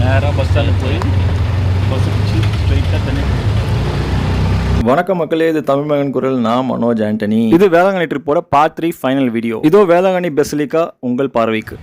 நேராக பஸ் ஸ்டாண்டுக்கு போய் பஸ் பிடிச்சி ஸ்ட்ரைட்டாக தண்ணி. வணக்கம் மக்களே, இது தமிழ் மகன் குரல். நான் மனோஜ் ஆண்டனி. இது வேளாங்கண்ணி ட்ரிப்போட பார்ட் 3 ஃபைனல் வீடியோ. இதோ வேளாங்கண்ணி பெசிலிக்கா உங்கள் பார்வைக்கு.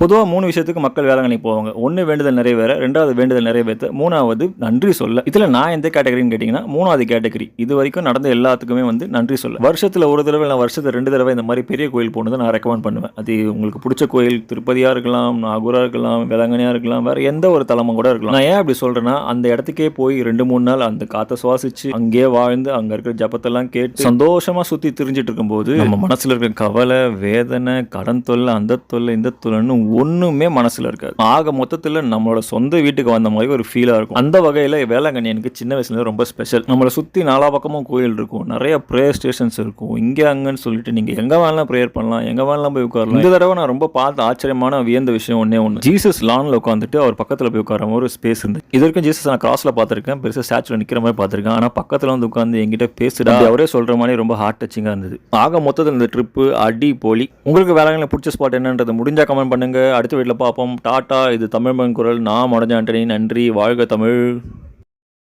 பொதுவாக 3 விஷயத்துக்கு மக்கள் வேளாங்கண்ணி போவாங்க. ஒன்று வேண்டுதல் நிறைவேற, 2வது வேண்டுதல் நிறைவேற்ற, 3வது நன்றி சொல்ல. இதில் நான் எந்த கேட்டகரின்னு கேட்டிங்கன்னா 3வது கேட்டகரி. இது வரைக்கும் நடந்த எல்லாத்துக்குமே நன்றி சொல்ல. வருஷத்தில் ஒரு தடவை இல்லை வருஷத்தில் 2 தடவை இந்த மாதிரி பெரிய கோயில் போனதை நான் ரெக்கமெண்ட் பண்ணுவேன். அது உங்களுக்கு பிடிச்ச கோயில் திருப்பதியாக இருக்கலாம், நாகூராக இருக்கலாம், வேளாங்கண்ணியாக இருக்கலாம், வேறு எந்த ஒரு தலமும் கூட இருக்கலாம். நான் ஏன் அப்படி சொல்கிறேன்னா, அந்த இடத்துக்கே போய் 2-3 நாள் அந்த காற்றை சுவாசிச்சு அங்கேயே வாழ்ந்து அங்கே இருக்கிற ஜபத்தெல்லாம் கேட்டு சந்தோஷமாக சுற்றி திரிஞ்சிட்டு இருக்கும்போது நம்ம மனசில் இருக்கிற கவலை, வேதனை, கடன் தொல்லை, அந்த தொல்லை, இந்த தொல்லைன்னு ஒண்ணுமே மனசுல இருக்காது. ஆக மொத்தத்தில் நம்மளோட சொந்த வீட்டுக்கு வந்த மாதிரி ஒரு ஃபீலா இருக்கும். அந்த வகையில் வேளாங்கண்ணி எனக்கு சின்ன வயசுல ரொம்ப ஸ்பெஷல். நம்மளை சுற்றி 4 பக்கமும் கோயில் இருக்கும், நிறைய ப்ரேயர் ஸ்டேஷன்ஸ் இருக்கும். இங்கே அங்கன்னு சொல்லிட்டு நீங்கள் எங்கே வேணாலும் ப்ரேயர் பண்ணலாம், எங்கே வேணாலும் போய் உட்காரலாம். இந்த தடவை நான் ரொம்ப பார்த்து ஆச்சரியமான வியந்த விஷயம் ஒன்று, ஜீசஸ் லான்ல உட்காந்துட்டு அவர் பக்கத்தில் போய் உட்கார ஒரு ஸ்பேஸ் இருந்து. இது வரைக்கும் ஜீசஸ் நான் கிராஸ்ல பார்த்துருக்கேன், பெருசாக ஸ்டாச்சுல நிற்கிற மாதிரி பார்த்துருக்கேன். ஆனால் பக்கத்தில் உட்காந்து எங்கிட்ட பேசுடா அவரே சொல்ற மாதிரி ரொம்ப ஹார்ட் டச்சிங்காக இருந்தது. ஆக மொத்தத்தில் இந்த ட்ரிப்பு அடி போலி. உங்களுக்கு வேளாங்கண்ணியில் பிடிச்ச ஸ்பாட் என்னன்றது முடிஞ்சா கமெண்ட் பண்ணுங்க. அடுத்த வீட்டில் பார்ப்போம். டாட்டா. இது தமிழ் மகன் குரல். நான் மனோஜ் ஆண்டனி. நன்றி. வாழ்க தமிழ்.